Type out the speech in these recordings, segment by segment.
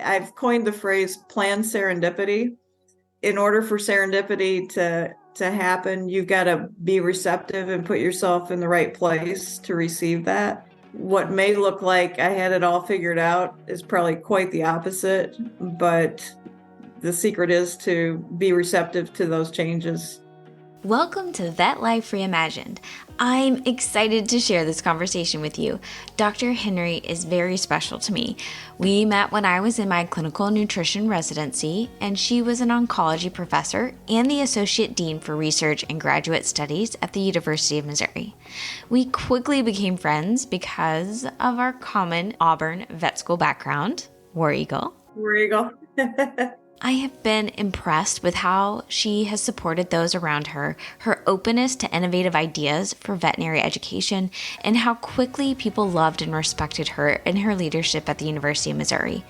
I've coined the phrase planned serendipity. In order for serendipity to happen, you've got to be receptive and put yourself in the right place to receive that. What may look like I had it all figured out is probably quite the opposite, but the secret is to be receptive to those changes. Welcome to Vet Life Reimagined. I'm excited to share this conversation with you. Dr. Henry is very special to me. We met when I was in my clinical nutrition residency, and she was an oncology professor and the associate dean for research and graduate studies at the University of Missouri. We quickly became friends because of our common Auburn vet school background. War Eagle. War Eagle. I have been impressed with how she has supported those around her, her openness to innovative ideas for veterinary education, and how quickly people loved and respected her and her leadership at the University of Missouri.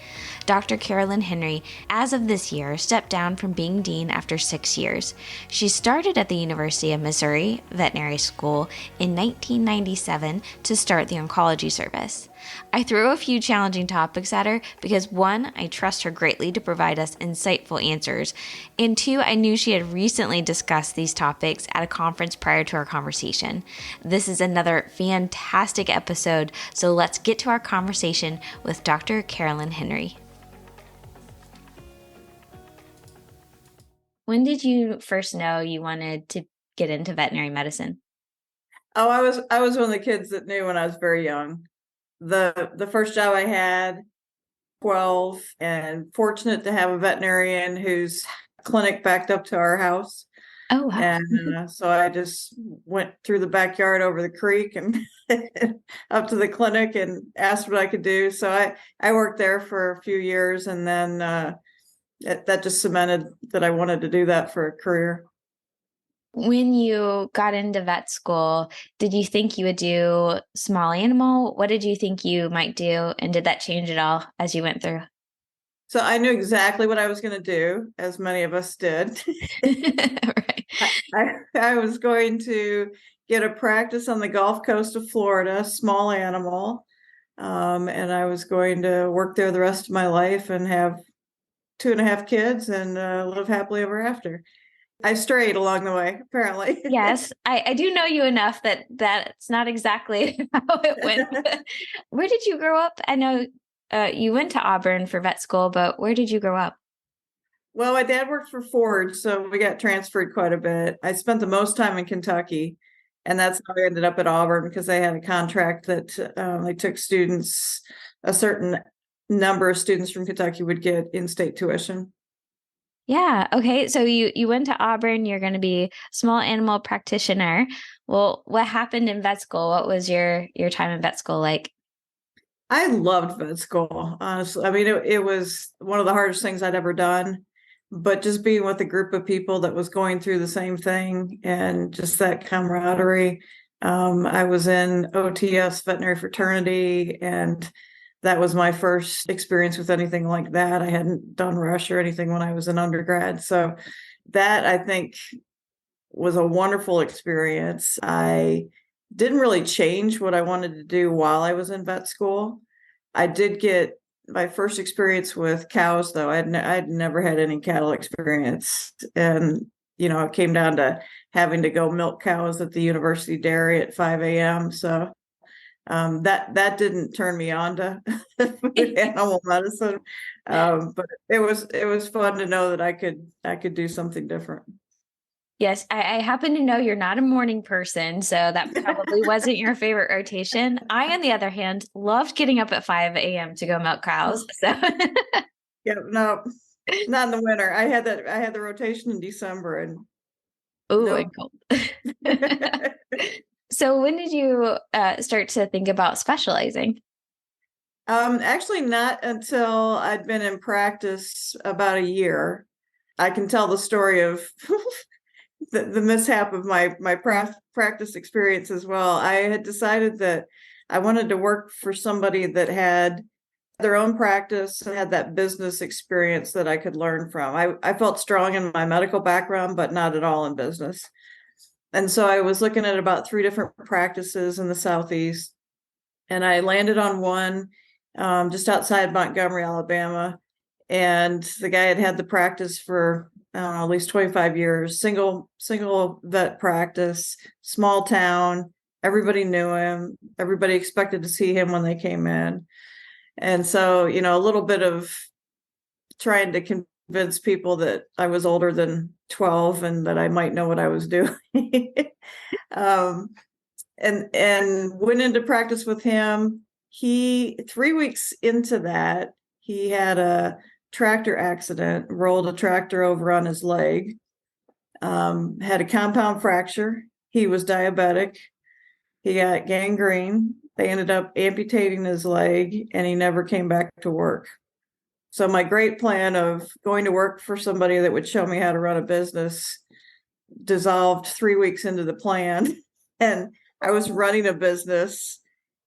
Dr. Carolyn Henry, as of this year, stepped down from being dean after 6 years. She started at the University of Missouri Veterinary School in 1997 to start the oncology service. I threw a few challenging topics at her because 1, I trust her greatly to provide us insightful answers, and 2, I knew she had recently discussed these topics at a conference prior to our conversation. This is another fantastic episode, so let's get to our conversation with Dr. Carolyn Henry. When did you first know you wanted to get into veterinary medicine? Oh, I was one of the kids that knew when I was very young. The first job I had, 12, and fortunate to have a veterinarian whose clinic backed up to our house. Oh, wow. And so I just went through the backyard over the creek and up to the clinic and asked what I could do. So I worked there for a few years, and then that just cemented that I wanted to do that for a career. When you got into vet school, did you think you would do small animal? What did you think you might do? And did that change at all as you went through? So I knew exactly what I was going to do, as many of us did. Right. I was going to get a practice on the Gulf Coast of Florida, small animal. And I was going to work there the rest of my life and have 2.5 kids and live happily ever after. I strayed along the way, apparently. Yes, I do know you enough that that's not exactly how it went. Where did you grow up? I know you went to Auburn for vet school, but where did you grow up? Well, my dad worked for Ford, so we got transferred quite a bit. I spent the most time in Kentucky, and that's how I ended up at Auburn, because they had a contract that they took students, a certain number of students from Kentucky would get in-state tuition. Yeah. Okay. So you went to Auburn, you're going to be a small animal practitioner. Well, what happened in vet school? What was your time in vet school like? I loved vet school, honestly. I mean, it was one of the hardest things I'd ever done, but just being with a group of people that was going through the same thing and just that camaraderie. I was in OTS veterinary fraternity, and that was my first experience with anything like that. I hadn't done rush or anything when I was an undergrad. So that, I think, was a wonderful experience. I didn't really change what I wanted to do while I was in vet school. I did get my first experience with cows, though. I'd never had any cattle experience. And, it came down to having to go milk cows at the university dairy at 5 a.m. So that didn't turn me on to animal medicine, but it was fun to know that I could do something different. Yes, I happen to know you're not a morning person, so that probably wasn't your favorite rotation. I, on the other hand, loved getting up at 5 a.m. to go milk cows. So Yeah, no, not in the winter. I had the rotation in December, and and cold. So when did you start to think about specializing? Actually not until I'd been in practice about a year. I can tell the story of the mishap of my practice experience as well. I had decided that I wanted to work for somebody that had their own practice and had that business experience that I could learn from. I felt strong in my medical background, but not at all in business. And so I was looking at about 3 different practices in the Southeast, and I landed on one just outside Montgomery, Alabama. And the guy had the practice for, I don't know, at least 25 years, single vet practice, small town. Everybody knew him. Everybody expected to see him when they came in. And so, a little bit of trying to convince people that I was older than 12 and that I might know what I was doing. And went into practice with him. 3 weeks into that, he had a tractor accident, rolled a tractor over on his leg, had a compound fracture. He was diabetic. He got gangrene. They ended up amputating his leg, and he never came back to work. So my great plan of going to work for somebody that would show me how to run a business dissolved 3 weeks into the plan. And I was running a business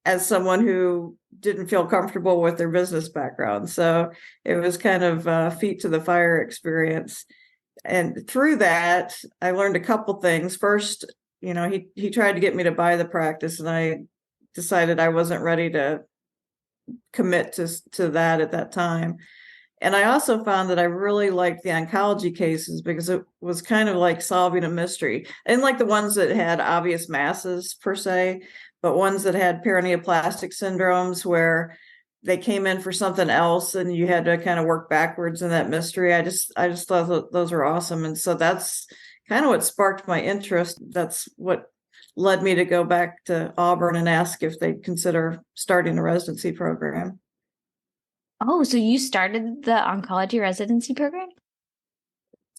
as someone who didn't feel comfortable with their business background. So it was kind of a feet to the fire experience. And through that, I learned a couple things. First, he tried to get me to buy the practice, and I decided I wasn't ready to commit to that at that time. And I also found that I really liked the oncology cases because it was kind of like solving a mystery. And like the ones that had obvious masses per se, but ones that had paraneoplastic syndromes where they came in for something else and you had to kind of work backwards in that mystery. I just thought those were awesome. And so that's kind of what sparked my interest. That's what led me to go back to Auburn and ask if they'd consider starting a residency program. Oh, so you started the oncology residency program?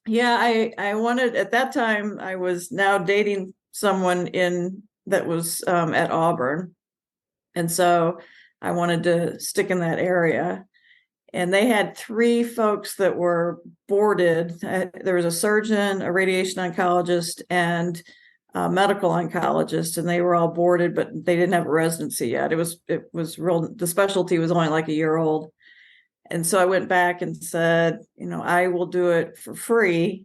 Yeah, I wanted, at that time, I was now dating someone that was at Auburn. And so I wanted to stick in that area. And they had 3 folks that were boarded. There was a surgeon, a radiation oncologist, and a medical oncologist, and they were all boarded, but they didn't have a residency yet. It was real, the specialty was only like a year old. And so I went back and said, I will do it for free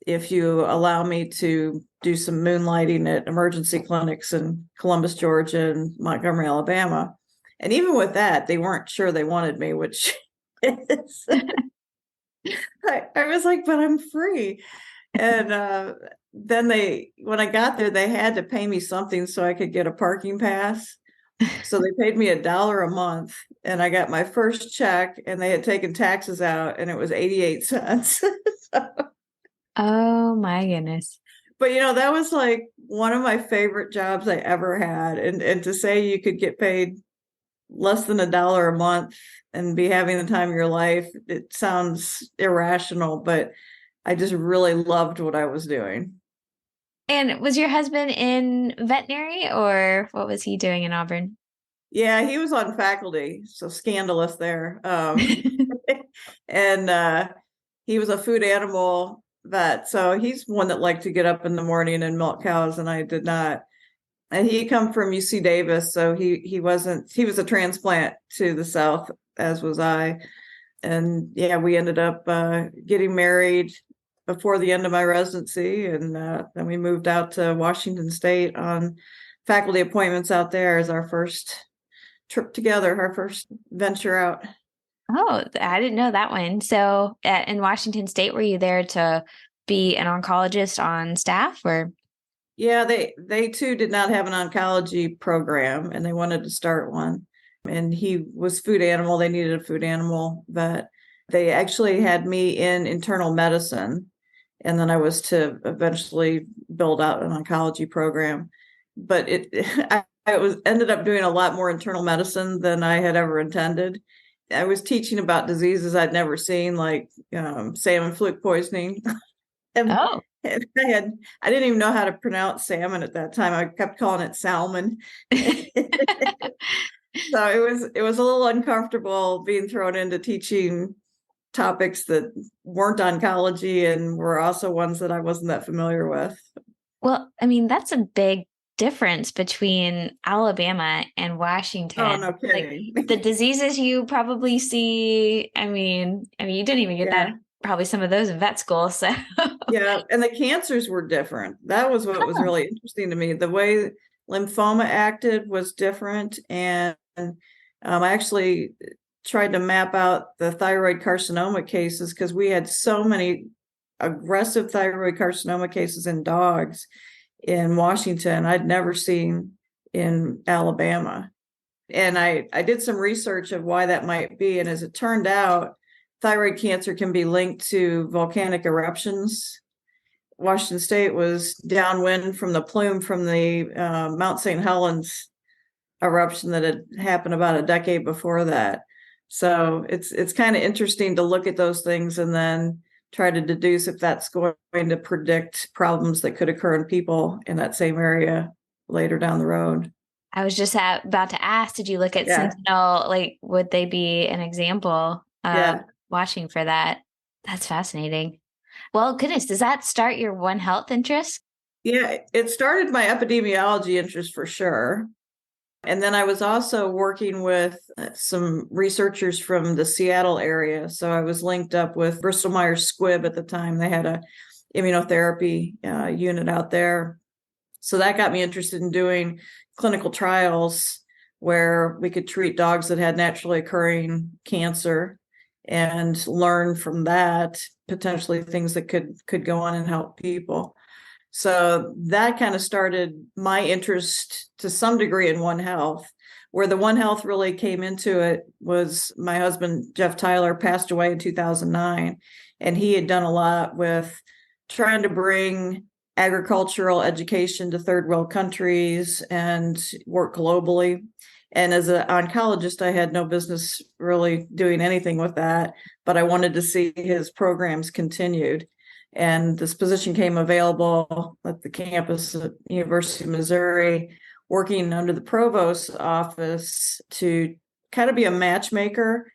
if you allow me to do some moonlighting at emergency clinics in Columbus, Georgia, and Montgomery, Alabama. And even with that, they weren't sure they wanted me, which is, I was like, but I'm free. And then when I got there, they had to pay me something so I could get a parking pass. So they paid me $1 a month, and I got my first check, and they had taken taxes out, and it was 88 cents. Oh my goodness. But that was like one of my favorite jobs I ever had. And to say you could get paid less than $1 a month and be having the time of your life, it sounds irrational, but I just really loved what I was doing. And was your husband in veterinary, or what was he doing in Auburn? Yeah, he was on faculty, so scandalous there. And he was a food animal vet, so he's one that liked to get up in the morning and milk cows, and I did not. And he come from UC Davis, so he was a transplant to the South, as was I. And yeah, we ended up getting married before the end of my residency, and then we moved out to Washington State on faculty appointments out there as our first trip together, our first venture out. Oh, I didn't know that one. So in Washington State, were you there to be an oncologist on staff, or? Yeah, they too did not have an oncology program, and they wanted to start one. And he was food animal. They needed a food animal vet. They actually had me in internal medicine, and then I was to eventually build out an oncology program. But I ended up doing a lot more internal medicine than I had ever intended. I was teaching about diseases I'd never seen, like salmon fluke poisoning. And, Oh. and I didn't even know how to pronounce salmon at that time. I kept calling it salmon. So it was a little uncomfortable being thrown into teaching topics that weren't oncology and were also ones that I wasn't that familiar with. Well, I mean, that's a big difference between Alabama and Washington. Oh, no kidding. Like the diseases you probably see. I mean, you didn't even get that, probably some of those in vet school. So yeah, and the cancers were different. That was what was really interesting to me. The way lymphoma acted was different, and I actually tried to map out the thyroid carcinoma cases because we had so many aggressive thyroid carcinoma cases in dogs in Washington I'd never seen in Alabama. And I did some research of why that might be. And as it turned out, thyroid cancer can be linked to volcanic eruptions. Washington State was downwind from the plume from the Mount St. Helens eruption that had happened about a decade before that. So it's kind of interesting to look at those things and then try to deduce if that's going to predict problems that could occur in people in that same area later down the road. I was just about to ask, did you look at Sentinel? Like, would they be an example of watching for that? That's fascinating. Well, goodness, does that start your One Health interest? Yeah, it started my epidemiology interest for sure. And then I was also working with some researchers from the Seattle area. So I was linked up with Bristol Myers Squibb at the time. They had a immunotherapy unit out there. So that got me interested in doing clinical trials where we could treat dogs that had naturally occurring cancer and learn from that potentially things that could go on and help people. So that kind of started my interest to some degree in One Health. Where the One Health really came into it was my husband, Jeff Tyler, passed away in 2009. And he had done a lot with trying to bring agricultural education to third world countries and work globally. And as an oncologist, I had no business really doing anything with that, but I wanted to see his programs continued. And this position came available at the campus at University of Missouri, working under the provost's office to kind of be a matchmaker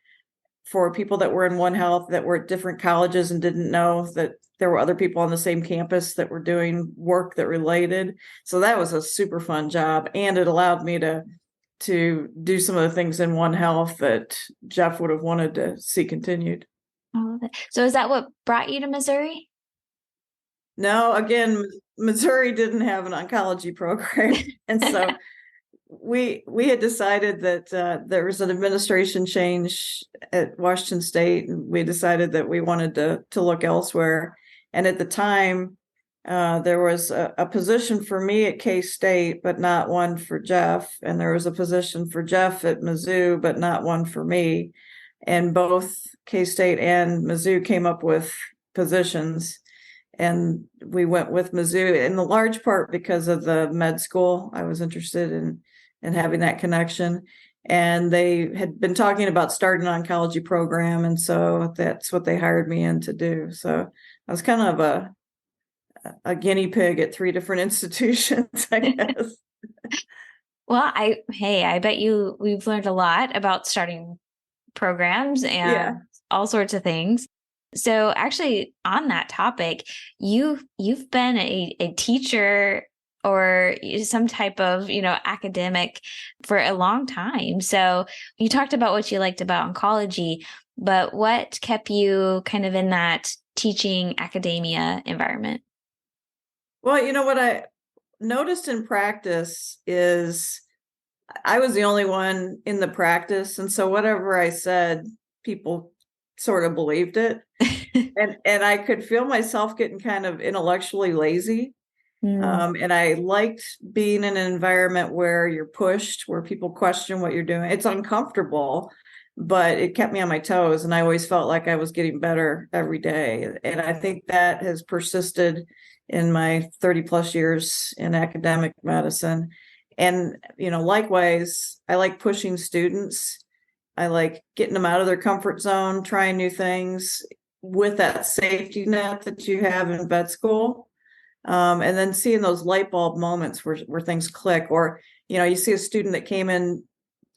for people that were in One Health that were at different colleges and didn't know that there were other people on the same campus that were doing work that related. So that was a super fun job. And it allowed me to do some of the things in One Health that Jeff would have wanted to see continued. Oh, so is that what brought you to Missouri? No, again, Missouri didn't have an oncology program. And so we had decided that there was an administration change at Washington State, and we decided that we wanted to look elsewhere. And at the time, there was a position for me at K-State, but not one for Jeff. And there was a position for Jeff at Mizzou, but not one for me. And both K-State and Mizzou came up with positions. And we went with Mizzou in the large part because of the med school. I was interested in having that connection. And they had been talking about starting an oncology program. And so that's what they hired me in to do. So I was kind of a guinea pig at 3 different institutions, I guess. Well, I bet we've learned a lot about starting programs and all sorts of things. So actually on that topic, you've been a teacher or some type of, academic for a long time. So you talked about what you liked about oncology, but what kept you kind of in that teaching academia environment? Well, what I noticed in practice is I was the only one in the practice. And so whatever I said, people sort of believed it. and I could feel myself getting kind of intellectually lazy. And I liked being in an environment where you're pushed, where people question what you're doing. It's uncomfortable, but it kept me on my toes. And I always felt like I was getting better every day. And I think that has persisted in my 30 plus years in academic medicine. And, likewise, I like pushing students. I like getting them out of their comfort zone, trying new things with that safety net that you have in vet school. And then seeing those light bulb moments where things click, or, you see a student that came in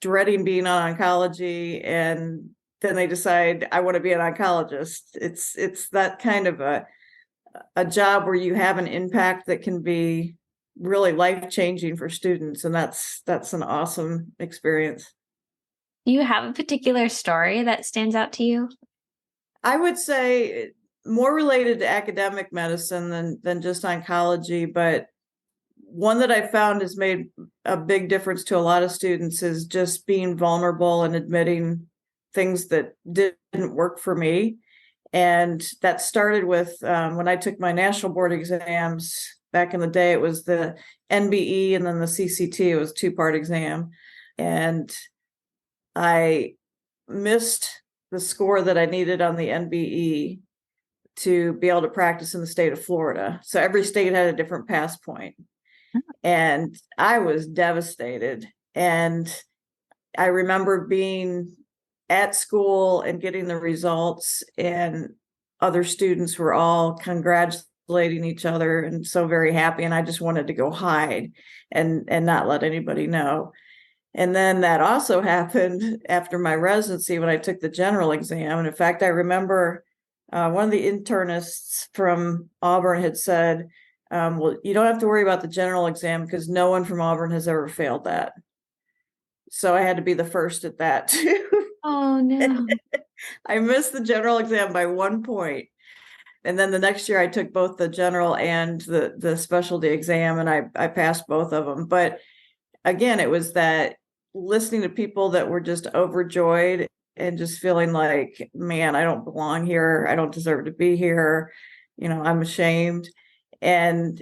dreading being on oncology and then they decide, I want to be an oncologist. It's that kind of a job where you have an impact that can be really life-changing for students. And that's an awesome experience. Do you have a particular story that stands out to you? I would say more related to academic medicine than just oncology, but one that I found has made a big difference to a lot of students is just being vulnerable and admitting things that didn't work for me. And that started with when I took my national board exams back in the day. It was the NBE and then the CCT. It was a 2-part exam. And I missed the score that I needed on the NBE to be able to practice in the state of Florida. So every state had a different pass point. And I was devastated. And I remember being at school and getting the results, and other students were all congratulating each other and so very happy. And I just wanted to go hide and not let anybody know. And then that also happened after my residency when I took the general exam. And in fact, I remember one of the internists from Auburn had said, well, you don't have to worry about the general exam because no one from Auburn has ever failed that. So I had to be the first at that too. Oh, no. I missed the general exam by 1 point. And then the next year I took both the general and the specialty exam, and I passed both of them. But again, it was that listening to people that were just overjoyed and just feeling like, man, I don't belong here. I don't deserve to be here. I'm ashamed. And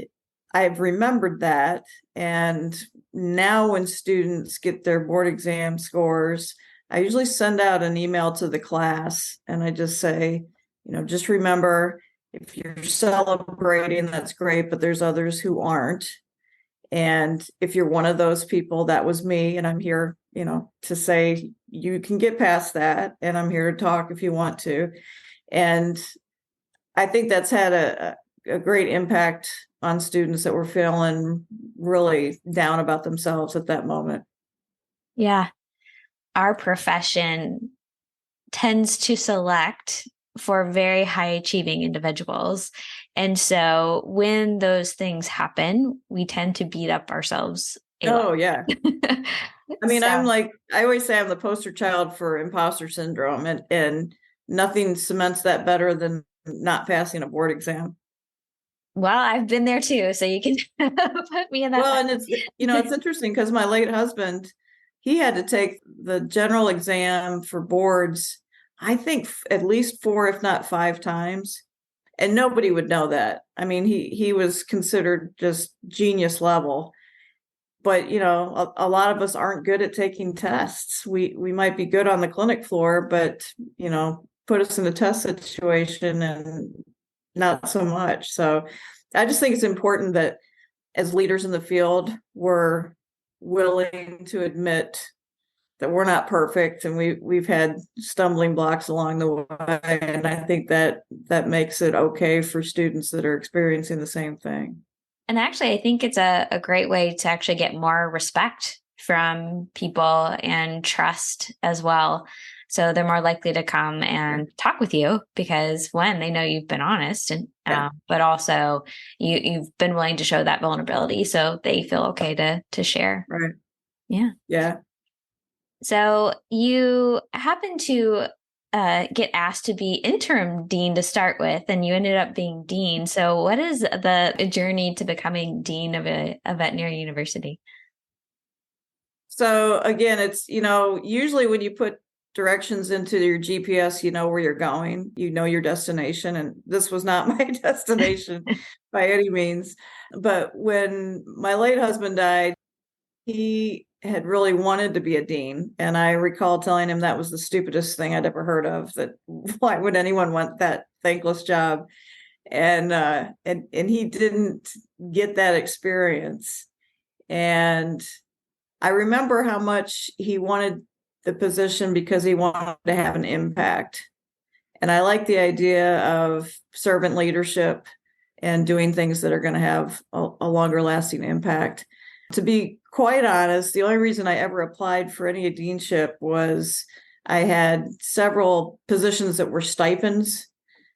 I've remembered that. And now when students get their board exam scores, I usually send out an email to the class and I just say, just remember, if you're celebrating, that's great, but there's others who aren't. And if you're one of those people, that was me. And I'm here, to say you can get past that. And I'm here to talk if you want to. And I think that's had a great impact on students that were feeling really down about themselves at that moment. Yeah. Our profession tends to select for very high achieving individuals. And so when those things happen, we tend to beat up ourselves. Oh, yeah. I mean, So, I always say I'm the poster child for imposter syndrome, and nothing cements that better than not passing a board exam. well, I've been there too. So you can put me in that. Well, and it's interesting because my late husband, he had to take the general exam for boards, I think at least 4, if not 5 times. And nobody would know that. I mean, he was considered just genius level. But, a lot of us aren't good at taking tests. We might be good on the clinic floor, but, put us in a test situation and not so much. So I just think it's important that as leaders in the field, we're willing to admit that we're not perfect and we've had stumbling blocks along the way. And I think that makes it okay for students that are experiencing the same thing. And actually, I think it's a great way to actually get more respect from people and trust as well. So they're more likely to come and talk with you because one, they know you've been honest, and but also you've been willing to show that vulnerability, so they feel okay to share. Right. Yeah. Yeah. So you happen to get asked to be interim dean to start with, and you ended up being dean. So what is the journey to becoming dean of a veterinary university? So again, it's, usually when you put directions into your GPS, you know where you're going, your destination. And this was not my destination by any means. But when my late husband died, he had really wanted to be a dean. And I recall telling him that was the stupidest thing I'd ever heard of, that why would anyone want that thankless job? And he didn't get that experience. And I remember how much he wanted the position because he wanted to have an impact. And I like the idea of servant leadership and doing things that are going to have a longer lasting impact. To be quite honest, the only reason I ever applied for any deanship was I had several positions that were stipends,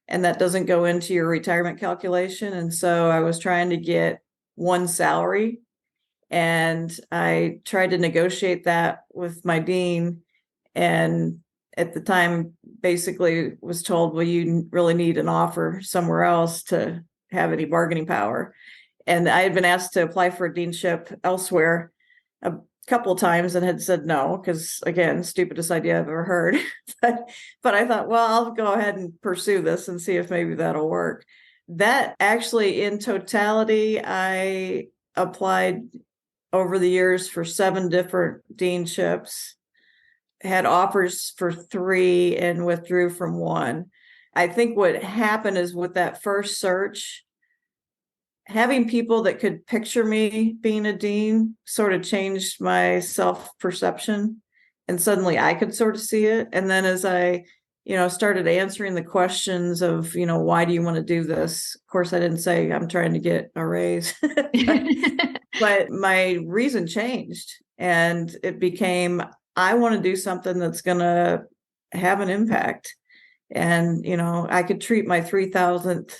and that doesn't go into your retirement calculation. And so I was trying to get one salary. And I tried to negotiate that with my dean. And at the time, basically was told, well, you really need an offer somewhere else to have any bargaining power. And I had been asked to apply for a deanship elsewhere couple times and had said no, because again, stupidest idea I've ever heard. but I thought, well, I'll go ahead and pursue this and see if maybe that'll work. That actually, in totality, I applied over the years for 7 different deanships, had offers for 3 and withdrew from 1. I think what happened is with that first search, having people that could picture me being a dean sort of changed my self-perception, and suddenly I could sort of see it. And then as I, started answering the questions of, why do you want to do this? Of course, I didn't say I'm trying to get a raise, but my reason changed, and it became, I want to do something that's going to have an impact. And, I could treat my 3,000th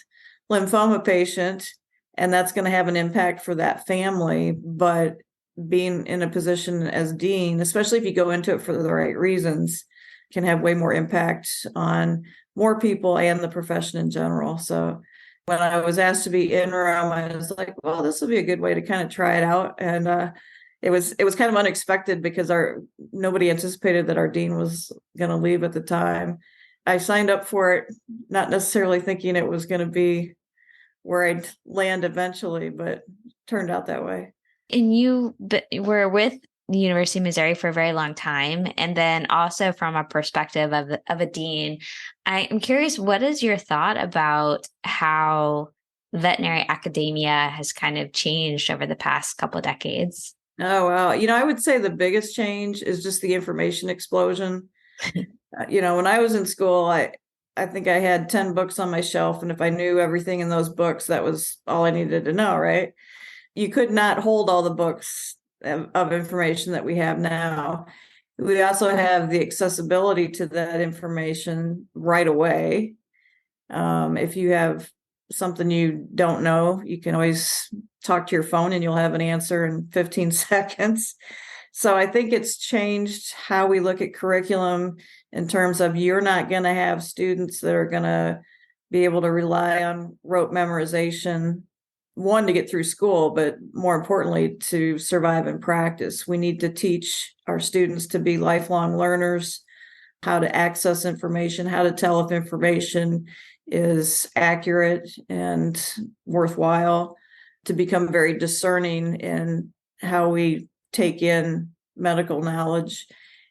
lymphoma patient, and that's going to have an impact for that family. But being in a position as dean, especially if you go into it for the right reasons, can have way more impact on more people and the profession in general. So when I was asked to be interim, I was like, well, this will be a good way to kind of try it out. And it was kind of unexpected because nobody anticipated that our dean was going to leave at the time. I signed up for it, not necessarily thinking it was going to be where I'd land eventually, but turned out that way. And you were with the University of Missouri for a very long time. And then also from a perspective of a dean, I am curious, what is your thought about how veterinary academia has kind of changed over the past couple of decades? Oh, wow. I would say the biggest change is just the information explosion. When I was in school, I think I had 10 books on my shelf, and if I knew everything in those books, that was all I needed to know, right? You could not hold all the books of information that we have now. We also have the accessibility to that information right away. If you have something you don't know, you can always talk to your phone and you'll have an answer in 15 seconds. So I think it's changed how we look at curriculum in terms of, you're not going to have students that are going to be able to rely on rote memorization, one, to get through school, but more importantly, to survive in practice. We need to teach our students to be lifelong learners, how to access information, how to tell if information is accurate and worthwhile, to become very discerning in how we take in medical knowledge,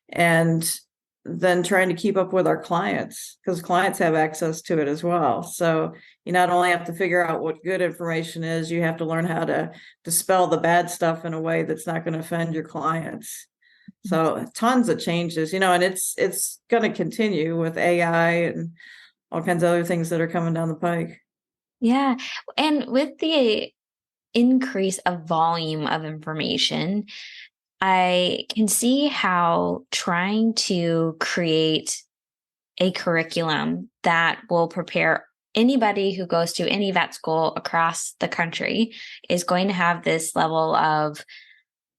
and then trying to keep up with our clients, because clients have access to it as well. So you not only have to figure out what good information is, you have to learn how to dispel the bad stuff in a way that's not going to offend your clients. So tons of changes, and it's going to continue with AI and all kinds of other things that are coming down the pike. Yeah. And with the increase of volume of information, I can see how trying to create a curriculum that will prepare anybody who goes to any vet school across the country is going to have this level of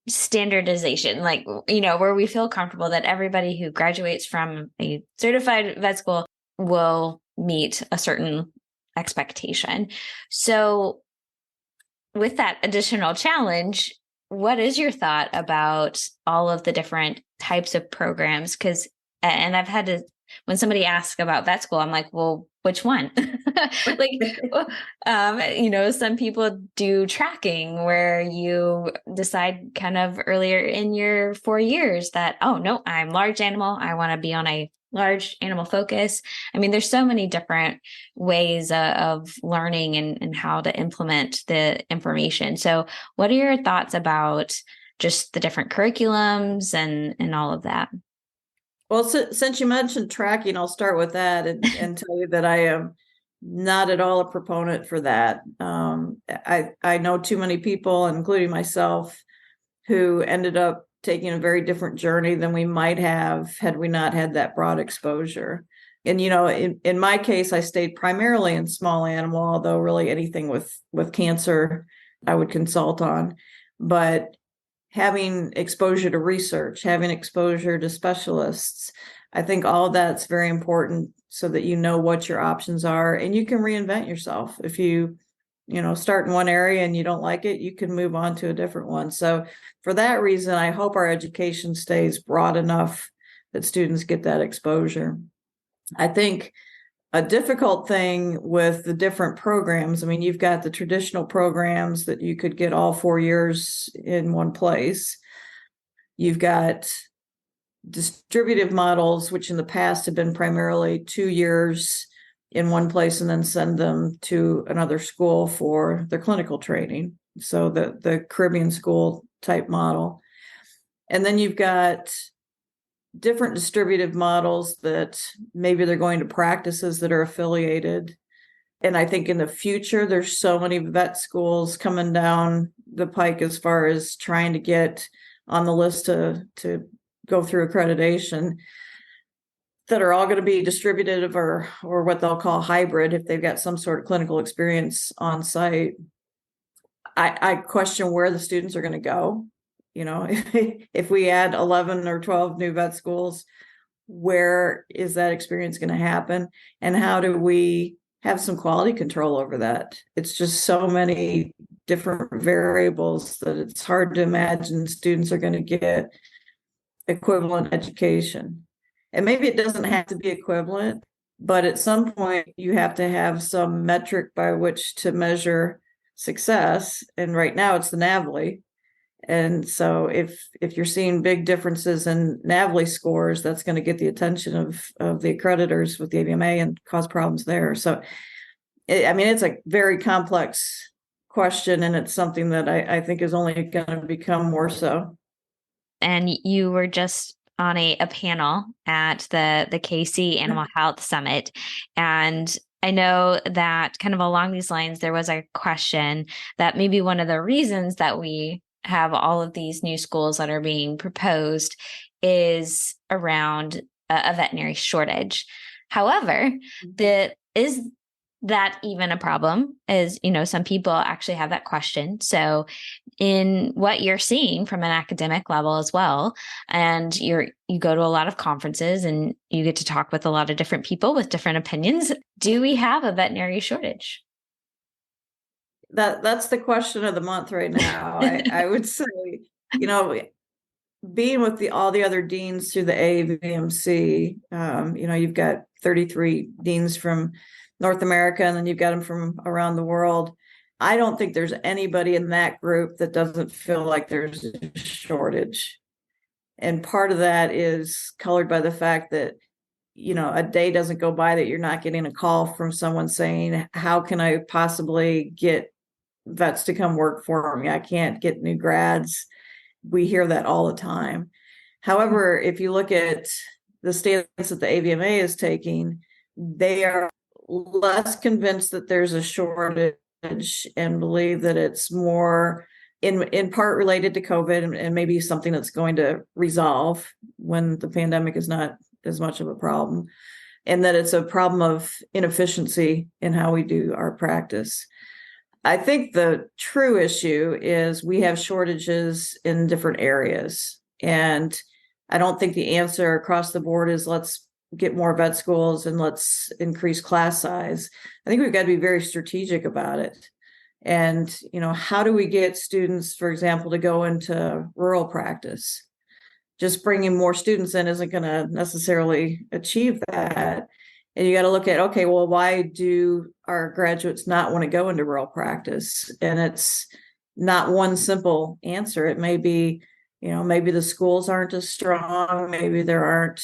standardization, where we feel comfortable that everybody who graduates from a certified vet school will meet a certain expectation. So with that additional challenge, what is your thought about all of the different types of programs? And I've had to, when somebody asks about vet school, I'm like, well, which one? Some people do tracking where you decide kind of earlier in your 4 years that, oh, no, I'm large animal. I want to be on a large animal focus. I mean, there's so many different ways of learning and how to implement the information. So what are your thoughts about just the different curriculums and all of that? Well, since you mentioned tracking, I'll start with that and tell you that I am not at all a proponent for that. I know too many people, including myself, who ended up taking a very different journey than we might have had we not had that broad exposure. And, in my case, I stayed primarily in small animal, although really anything with cancer I would consult on. But having exposure to research, having exposure to specialists, I think all of that's very important so that you know what your options are and you can reinvent yourself. If you start in one area and you don't like it, you can move on to a different one. So for that reason, I hope our education stays broad enough that students get that exposure. I think a difficult thing with the different programs, I mean, you've got the traditional programs that you could get all 4 years in one place. You've got distributive models, which in the past have been primarily 2 years in one place and then send them to another school for their clinical training. So the Caribbean school type model. And then you've got different distributive models that maybe they're going to practices that are affiliated. And I think in the future, there's so many vet schools coming down the pike as far as trying to get on the list to go through accreditation that are all going to be distributive or what they'll call hybrid if they've got some sort of clinical experience on site. I question where the students are going to go. If we add 11 or 12 new vet schools, where is that experience going to happen? And how do we have some quality control over that? It's just so many different variables that it's hard to imagine students are going to get equivalent education. And maybe it doesn't have to be equivalent, but at some point you have to have some metric by which to measure success. And right now it's the NAVLE. And so if you're seeing big differences in NAVLE scores, that's going to get the attention of the accreditors with the AVMA and cause problems there. So, it's a very complex question, and it's something that I think is only going to become more so. And you were just on a panel at the KC Animal Health Summit. And I know that kind of along these lines, there was a question that maybe one of the reasons that we have all of these new schools that are being proposed is around a veterinary shortage. However, is that even a problem? Is, some people actually have that question. So in what you're seeing from an academic level as well, and you go to a lot of conferences and you get to talk with a lot of different people with different opinions, do we have a veterinary shortage? That's the question of the month right now. I would say, being with all the other deans through the AVMC, you've got 33 deans from North America, and then you've got them from around the world. I don't think there's anybody in that group that doesn't feel like there's a shortage. And part of that is colored by the fact that, a day doesn't go by that you're not getting a call from someone saying, how can I possibly get vets to come work for me? I can't get new grads. We hear that all the time. However, if you look at the stance that the AVMA is taking, they are less convinced that there's a shortage and believe that it's more in part related to COVID and maybe something that's going to resolve when the pandemic is not as much of a problem, and that it's a problem of inefficiency in how we do our practice. I think the true issue is we have shortages in different areas. And I don't think the answer across the board is let's get more vet schools and let's increase class size. I think we've got to be very strategic about it. And, how do we get students, for example, to go into rural practice? Just bringing more students in isn't going to necessarily achieve that. And you got to look at, okay, well, why do our graduates not want to go into rural practice? And it's not one simple answer. It may be, maybe the schools aren't as strong. Maybe there aren't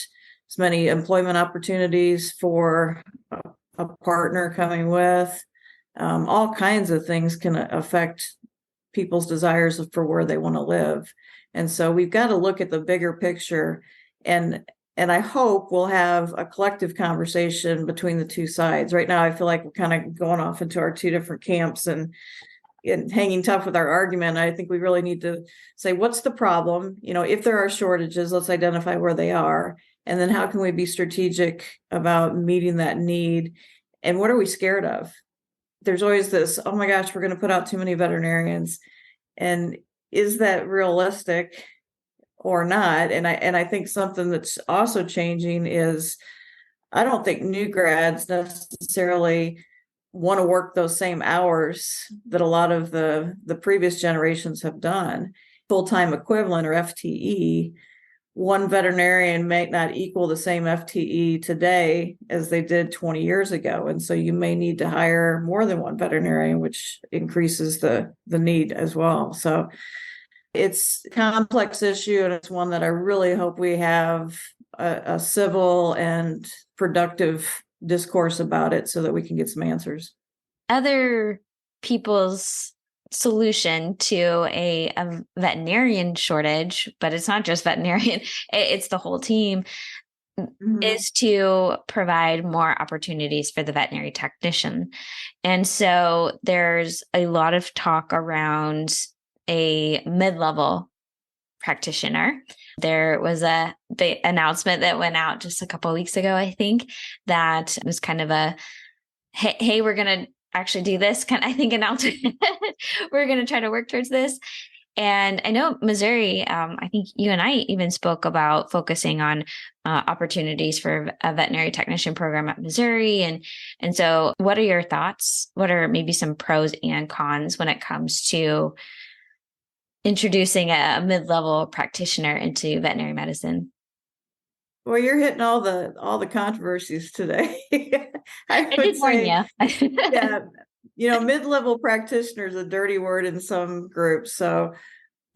as many employment opportunities for a partner coming with. All kinds of things can affect people's desires for where they want to live. And so we've got to look at the bigger picture, and I hope we'll have a collective conversation between the two sides. Right now, I feel like we're kind of going off into our two different camps and hanging tough with our argument. I think we really need to say, what's the problem? If there are shortages, let's identify where they are. And then how can we be strategic about meeting that need? And what are we scared of? There's always this, oh my gosh, we're going to put out too many veterinarians. And is that realistic or not? And I think something that's also changing is I don't think new grads necessarily want to work those same hours that a lot of the previous generations have done. Full-time equivalent, or FTE, one veterinarian may not equal the same FTE today as they did 20 years ago. And so you may need to hire more than one veterinarian, which increases the need as well. So it's a complex issue, and it's one that I really hope we have a civil and productive discourse about it so that we can get some answers. Other people's solution to a veterinarian shortage, but it's not just veterinarian, it's the whole team, is to provide more opportunities for the veterinary technician. And so there's a lot of talk around a mid-level practitioner. There was a big announcement that went out just a couple of weeks ago, I think, that was kind of a, hey, we're going to actually do this kind of, I think, announcement. We're going to try to work towards this. And I know Missouri, I think you and I even spoke about focusing on opportunities for a veterinary technician program at Missouri. And so what are your thoughts? What are maybe some pros and cons when it comes to introducing a mid-level practitioner into veterinary medicine? Well, you're hitting all the controversies today. I did warn you. Yeah, mid-level practitioner is a dirty word in some groups. So,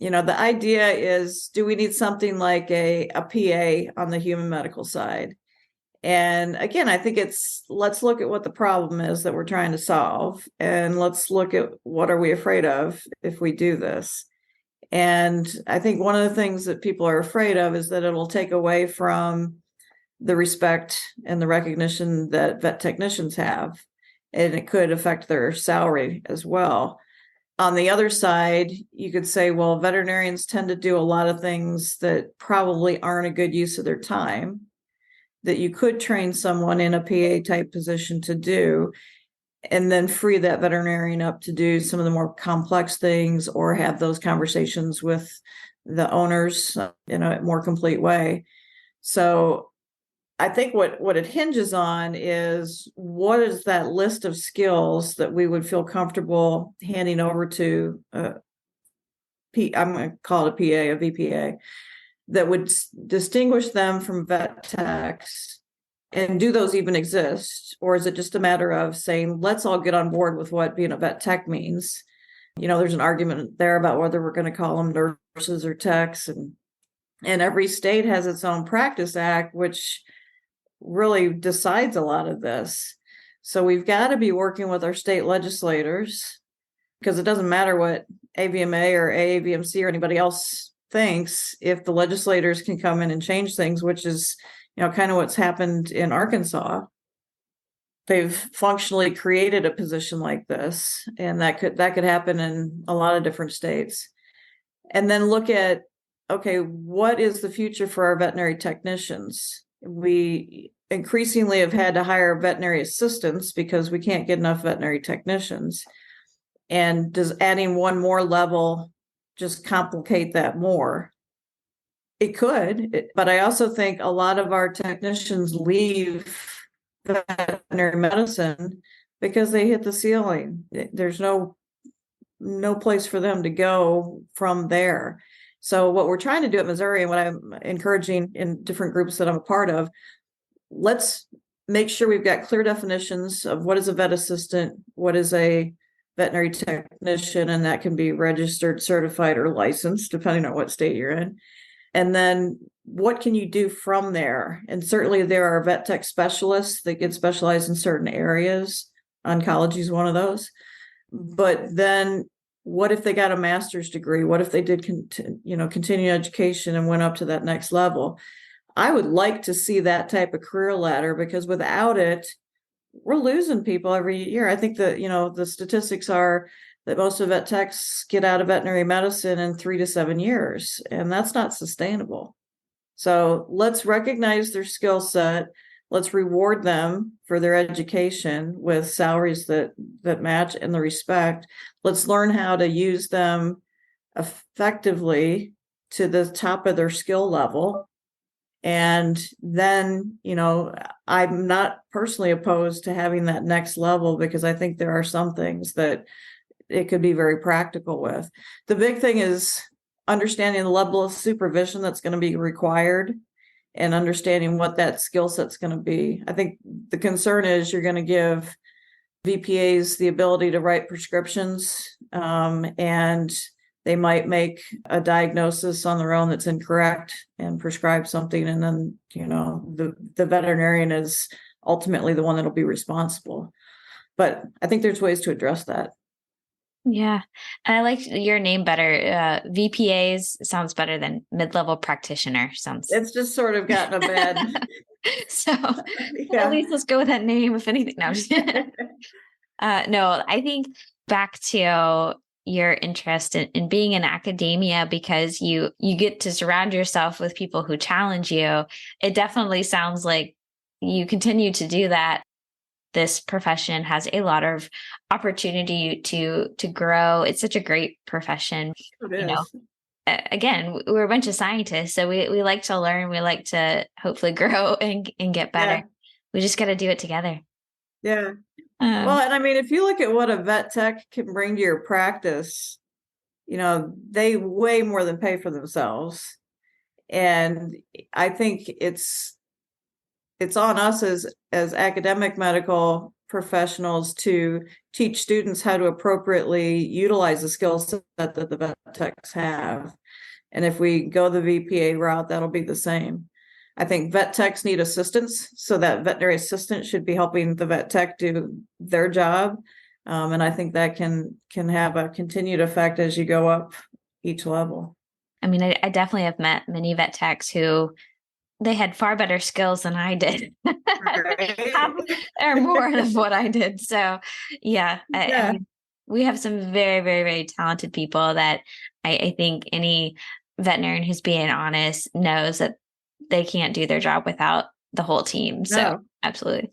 the idea is, do we need something like a PA on the human medical side? And again, I think let's look at what the problem is that we're trying to solve, and let's look at what are we afraid of if we do this. And I think one of the things that people are afraid of is that it'll take away from the respect and the recognition that vet technicians have, and it could affect their salary as well. On the other side, you could say, well, veterinarians tend to do a lot of things that probably aren't a good use of their time, that you could train someone in a PA type position to do, and then free that veterinarian up to do some of the more complex things, or have those conversations with the owners in a more complete way. So I think what it hinges on is, what is that list of skills that we would feel comfortable handing over to I'm going to call it a VPA, that would distinguish them from vet techs. And do those even exist? Or is it just a matter of saying, let's all get on board with what being a vet tech means? There's an argument there about whether we're going to call them nurses or techs. And every state has its own practice act, which really decides a lot of this. So we've got to be working with our state legislators, because it doesn't matter what AVMA or AAVMC or anybody else thinks, if the legislators can come in and change things, which is kind of what's happened in Arkansas. They've functionally created a position like this, and that could happen in a lot of different states. And then look at, okay, what is the future for our veterinary technicians? We increasingly have had to hire veterinary assistants because we can't get enough veterinary technicians. And does adding one more level just complicate that more? It could, but I also think a lot of our technicians leave veterinary medicine because they hit the ceiling. There's no place for them to go from there. So what we're trying to do at Missouri, and what I'm encouraging in different groups that I'm a part of, let's make sure we've got clear definitions of what is a vet assistant, what is a veterinary technician, and that can be registered, certified, or licensed, depending on what state you're in. And then what can you do from there? And certainly there are vet tech specialists that get specialized in certain areas. Oncology is one of those. But then what if they got a master's degree? What if they did continue education and went up to that next level? I would like to see that type of career ladder, because without it, we're losing people every year. I think that, the statistics are that most of vet techs get out of veterinary medicine in 3 to 7 years, and that's not sustainable. So let's recognize their skill set. Let's reward them for their education with salaries that match and the respect. Let's learn how to use them effectively to the top of their skill level. And then, I'm not personally opposed to having that next level, because I think there are some things that it could be very practical with. The big thing is understanding the level of supervision that's going to be required and understanding what that skill set's going to be. I think the concern is you're going to give VPAs the ability to write prescriptions, and they might make a diagnosis on their own that's incorrect and prescribe something. And then, the veterinarian is ultimately the one that'll be responsible. But I think there's ways to address that. Yeah. And I like your name better. VPAs sounds better than mid-level practitioner. It's just sort of gotten a bad. So Yeah. at least let's go with that name, if anything. No, no, I think back to your interest in being in academia, because you get to surround yourself with people who challenge you. It definitely sounds like you continue to do that. This profession has a lot of opportunity to grow. It's such a great profession. It is. Again, we're a bunch of scientists, so we like to learn. We like to hopefully grow and get better. Yeah. We just got to do it together. Yeah. Well, and I mean, if you look at what a vet tech can bring to your practice, they way more than pay for themselves. And I think it's on us as academic medical professionals to teach students how to appropriately utilize the skill set that the vet techs have. And if we go the VPA route, that'll be the same. I think vet techs need assistance, so that veterinary assistant should be helping the vet tech do their job. And I think that can have a continued effect as you go up each level. I mean, I definitely have met many vet techs who they had far better skills than I did, or more of what I did. So yeah, I mean, we have some very, very, very talented people that I think any veterinarian who's being honest knows that they can't do their job without the whole team. So absolutely.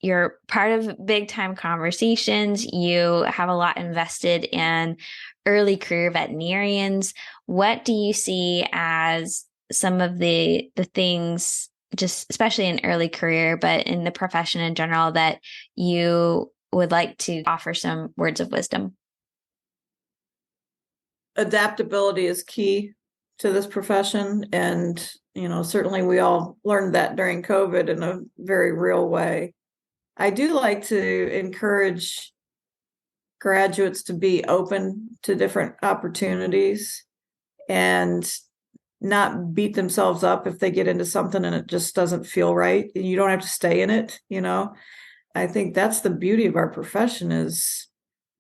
You're part of big time conversations. You have a lot invested in early career veterinarians. What do you see as some of the things, just especially in early career, but in the profession in general, that you would like to offer some words of wisdom? Adaptability is key to this profession. And, certainly we all learned that during COVID in a very real way. I do like to encourage graduates to be open to different opportunities and not beat themselves up if they get into something and it just doesn't feel right. You don't have to stay in it. I think that's the beauty of our profession is,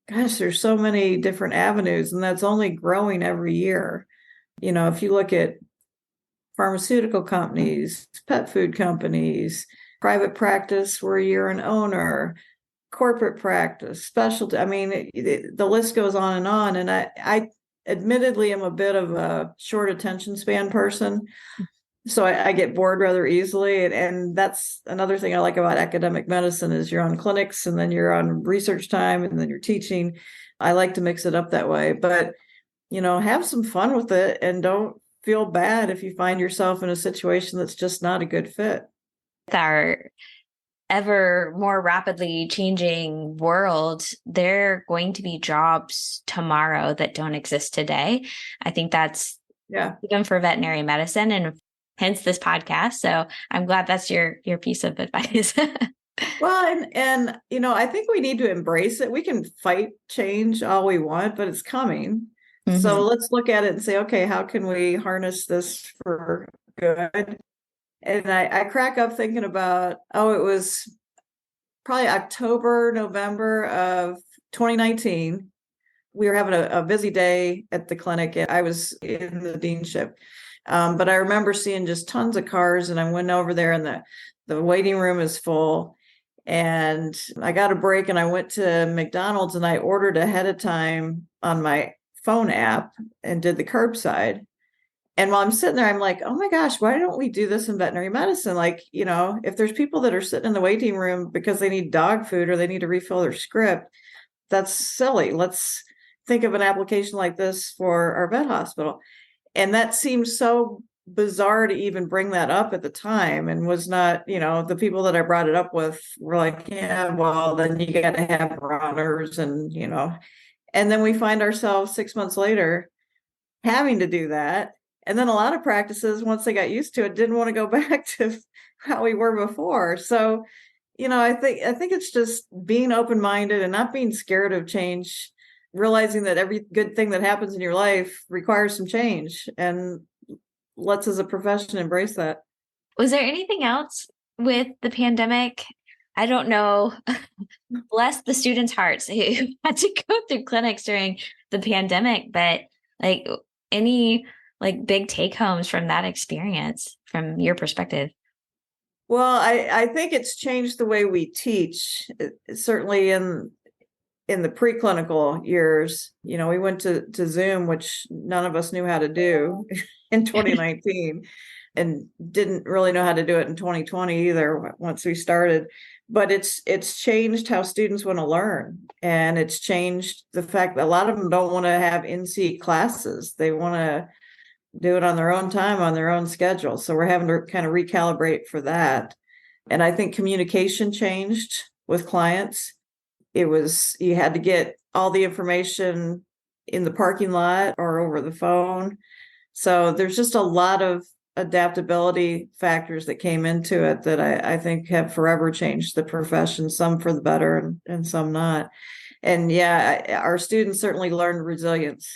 gosh, there's so many different avenues, and that's only growing every year. If you look at pharmaceutical companies, pet food companies, private practice where you're an owner, corporate practice, specialty. I mean, the list goes on. And I admittedly am a bit of a short attention span person. So I get bored rather easily. And that's another thing I like about academic medicine is you're on clinics and then you're on research time and then you're teaching. I like to mix it up that way. But, have some fun with it and don't feel bad if you find yourself in a situation that's just not a good fit. Our ever more rapidly changing world, there are going to be jobs tomorrow that don't exist today. I think that's even for veterinary medicine, and hence this podcast. So I'm glad that's your piece of advice. Well, and I think we need to embrace it. We can fight change all we want, but it's coming. Mm-hmm. So let's look at it and say, okay, how can we harness this for good? And I crack up thinking about, it was probably October, November of 2019. We were having a busy day at the clinic. I was in the deanship. But I remember seeing just tons of cars, and I went over there and the waiting room is full. And I got a break and I went to McDonald's and I ordered ahead of time on my phone app and did the curbside. And while I'm sitting there, I'm like, oh my gosh, why don't we do this in veterinary medicine? Like, if there's people that are sitting in the waiting room because they need dog food or they need to refill their script, that's silly. Let's think of an application like this for our vet hospital. And that seems so bizarre to even bring that up at the time, and was not, the people that I brought it up with were like, yeah, well, then you got to have runners, and then we find ourselves 6 months later having to do that. And then a lot of practices, once they got used to it, didn't want to go back to how we were before. So, I think it's just being open-minded and not being scared of change, realizing that every good thing that happens in your life requires some change, and let's as a profession embrace that. Was there anything else with the pandemic? I don't know. Bless the students' hearts who had to go through clinics during the pandemic, but like any like big take homes from that experience from your perspective? Well, I think it's changed the way we teach, certainly in the preclinical years. We went to Zoom, which none of us knew how to do in 2019, and didn't really know how to do it in 2020 either once we started. But it's changed how students want to learn, and it's changed the fact that a lot of them don't want to have in-seat classes. They want to do it on their own time, on their own schedule. So we're having to kind of recalibrate for that. And I think communication changed with clients. You had to get all the information in the parking lot or over the phone. So there's just a lot of adaptability factors that came into it that I think have forever changed the profession, some for the better and some not. And yeah, our students certainly learned resilience.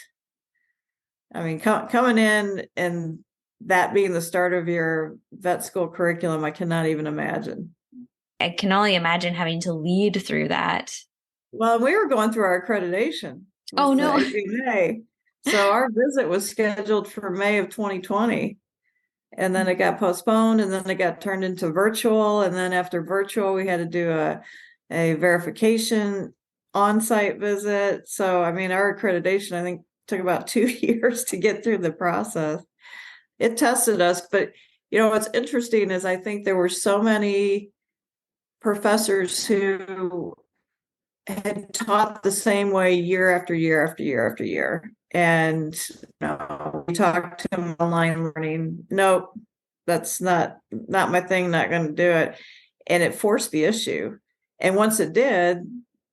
I mean, coming in and that being the start of your vet school curriculum, I cannot even imagine. I can only imagine having to lead through that. Well, we were going through our accreditation Oh, with the no. AVMA. So our visit was scheduled for May of 2020. And then it got postponed, and then it got turned into virtual. And then after virtual, we had to do a verification on-site visit. So, I mean, our accreditation, I think, took about 2 years to get through the process. It tested us, but what's interesting is I think there were so many professors who had taught the same way year after year after year after year. And we talked to them online learning. Nope, that's not my thing, not going to do it. And it forced the issue. And once it did,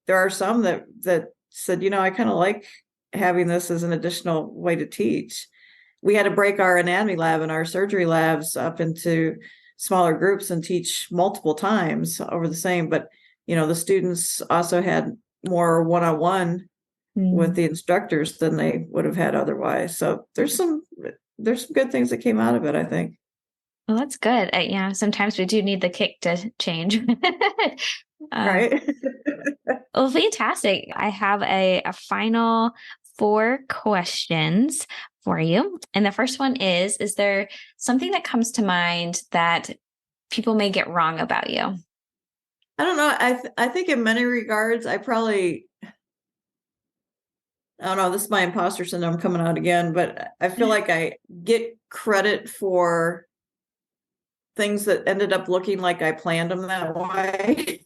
there are some that said, I kind of like having this as an additional way to teach. We had to break our anatomy lab and our surgery labs up into smaller groups and teach multiple times over the same. But, the students also had more one-on-one with the instructors than they would have had otherwise. So there's some good things that came out of it, I think. Well, that's good. Sometimes we do need the kick to change. Right. Well, fantastic. I have a final 4 questions for you. And the first one is there something that comes to mind that people may get wrong about you? I don't know. I think in many regards, I don't know, this is my imposter syndrome coming out again, but I feel like I get credit for things that ended up looking like I planned them that way.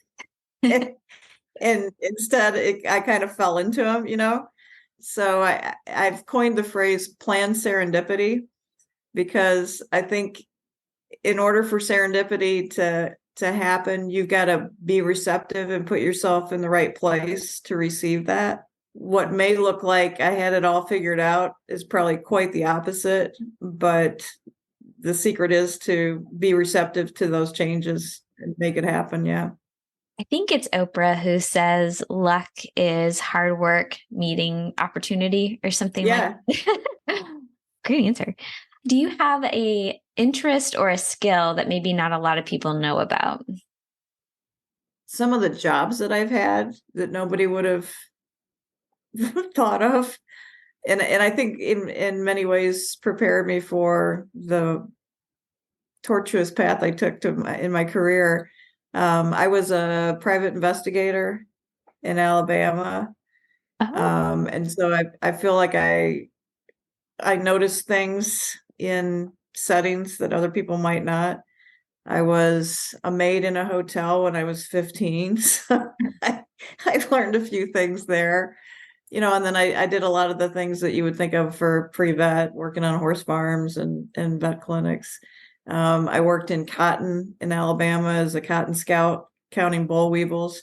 and instead, I kind of fell into them, So I've coined the phrase "planned serendipity," because I think in order for serendipity to happen, you've got to be receptive and put yourself in the right place to receive that. What may look like I had it all figured out is probably quite the opposite, but the secret is to be receptive to those changes and make it happen. Yeah. I think it's Oprah who says luck is hard work meeting opportunity or something like that. Great answer. Do you have a interest or a skill that maybe not a lot of people know about? Some of the jobs that I've had that nobody would have thought of. And I think in many ways prepared me for the tortuous path I took in my career. I was a private investigator in Alabama. And so I feel like I noticed things in settings that other people might not. I was a maid in a hotel when I was 15. So I learned a few things there. And then I did a lot of the things that you would think of for pre-vet, working on horse farms and vet clinics. I worked in cotton in Alabama as a cotton scout, counting boll weevils.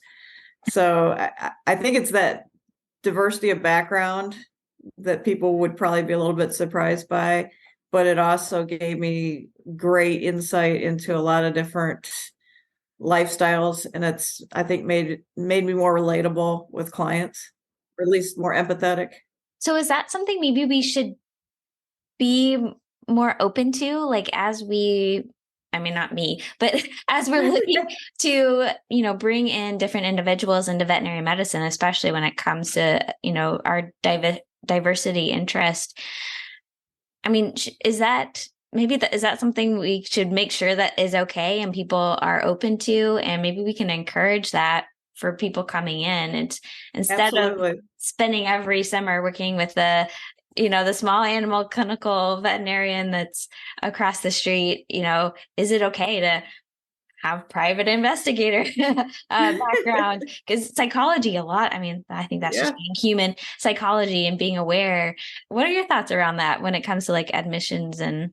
So I think it's that diversity of background that people would probably be a little bit surprised by, but it also gave me great insight into a lot of different lifestyles, and it's, I think, made me more relatable with clients, or at least more empathetic. So is that something maybe we should be more open to, like as we, I mean, not me, but as we're looking to, bring in different individuals into veterinary medicine, especially when it comes to, our diversity interest. I mean, is that maybe is that something we should make sure that is okay and people are open to, and maybe we can encourage that for people coming in, and instead of Absolutely. spending every summer working with the small animal clinical veterinarian that's across the street, is it okay to have private investigator background? Because psychology a lot. I mean, I think that's Yeah. just being human psychology and being aware. What are your thoughts around that when it comes to like admissions and?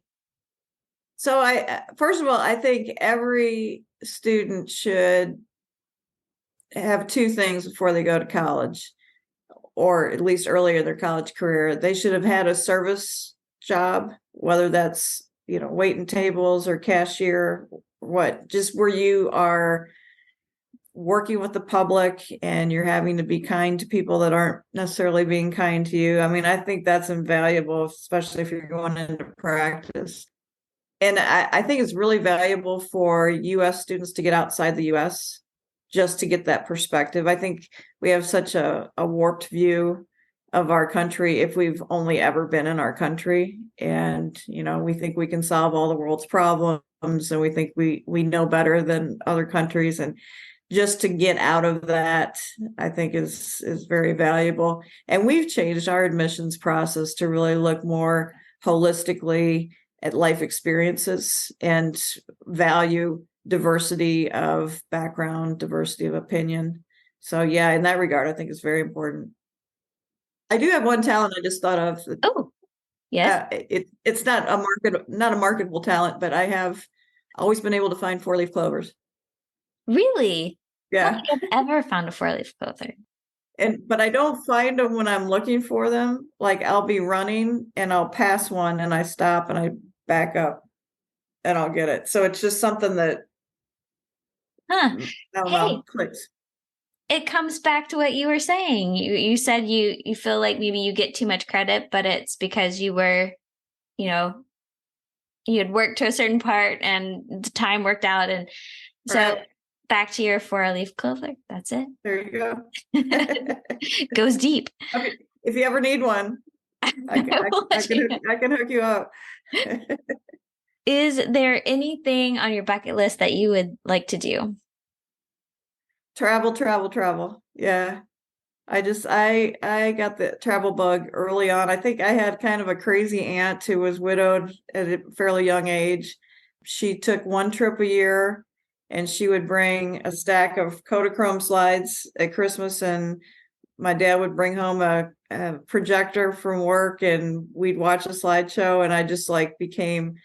So first of all, I think every student should have two things before they go to college, or at least earlier in their college career. They should have had a service job, whether that's, waiting tables or cashier, just where you are working with the public and you're having to be kind to people that aren't necessarily being kind to you. I mean, I think that's invaluable, especially if you're going into practice. And I think it's really valuable for US students to get outside the US just to get that perspective. I think we have such a warped view of our country if we've only ever been in our country. And, we think we can solve all the world's problems, and we think we know better than other countries. And just to get out of that, I think is very valuable. And we've changed our admissions process to really look more holistically at life experiences and value diversity of background, diversity of opinion. So yeah, in that regard, I think it's very important. I do have one talent I just thought of. Oh, yes. It's not a marketable talent, but I have always been able to find four-leaf clovers. Really? I don't Yeah. think I've ever found a four-leaf clover. But I don't find them when I'm looking for them. Like I'll be running and I'll pass one and I stop and I back up and I'll get it. So it's just something that Huh. I don't Hey, know, clicks. it comes back to what you were saying. You said you feel like maybe you get too much credit, but it's because you were, you know, you had worked to a certain part and the time worked out. And so Right. back to your four-leaf clover. That's it. There you go. Goes deep. Okay. If you ever need one, I can hook you up. Is there anything on your bucket list that you would like to do? Travel, travel, travel. Yeah. I got the travel bug early on. I think I had kind of a crazy aunt who was widowed at a fairly young age. She took one trip a year and she would bring a stack of Kodachrome slides at Christmas, and my dad would bring home a projector from work and we'd watch a slideshow, and I just like became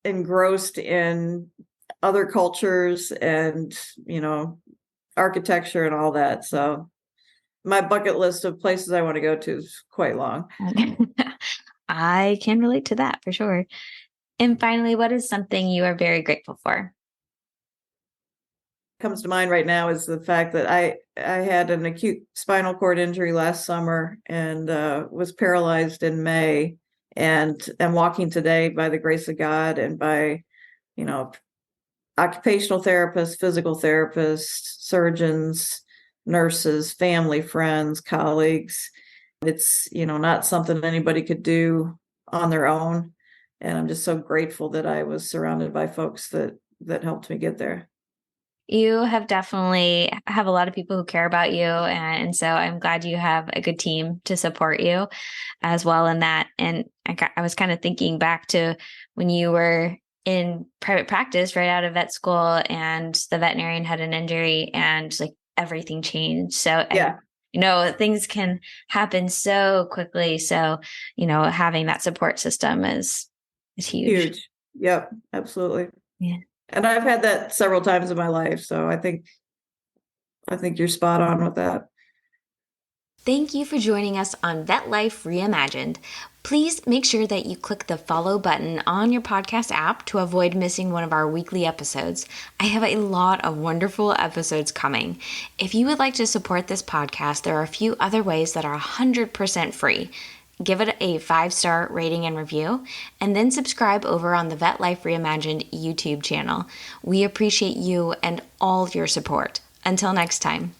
engrossed in other cultures and, architecture and all that. So my bucket list of places I want to go to is quite long. I can relate to that for sure. And finally, what is something you are very grateful for? Comes to mind right now is the fact that I had an acute spinal cord injury last summer and was paralyzed in May, and am walking today by the grace of God and by, occupational therapists, physical therapists, surgeons, nurses, family, friends, colleagues. It's, not something anybody could do on their own. And I'm just so grateful that I was surrounded by folks that helped me get there. You have definitely have a lot of people who care about you. And so I'm glad you have a good team to support you as well in that. And I was kind of thinking back to when you were in private practice right out of vet school and the veterinarian had an injury and like everything changed. So Yeah. things can happen so quickly. So, having that support system is huge. Huge. Yep, absolutely. Yeah. And I've had that several times in my life. So I think you're spot on with that. Thank you for joining us on Vet Life Reimagined. Please make sure that you click the follow button on your podcast app to avoid missing one of our weekly episodes. I have a lot of wonderful episodes coming. If you would like to support this podcast, there are a few other ways that are 100% free. Give it a 5-star rating and review, and then subscribe over on the Vet Life Reimagined YouTube channel. We appreciate you and all your support. Until next time.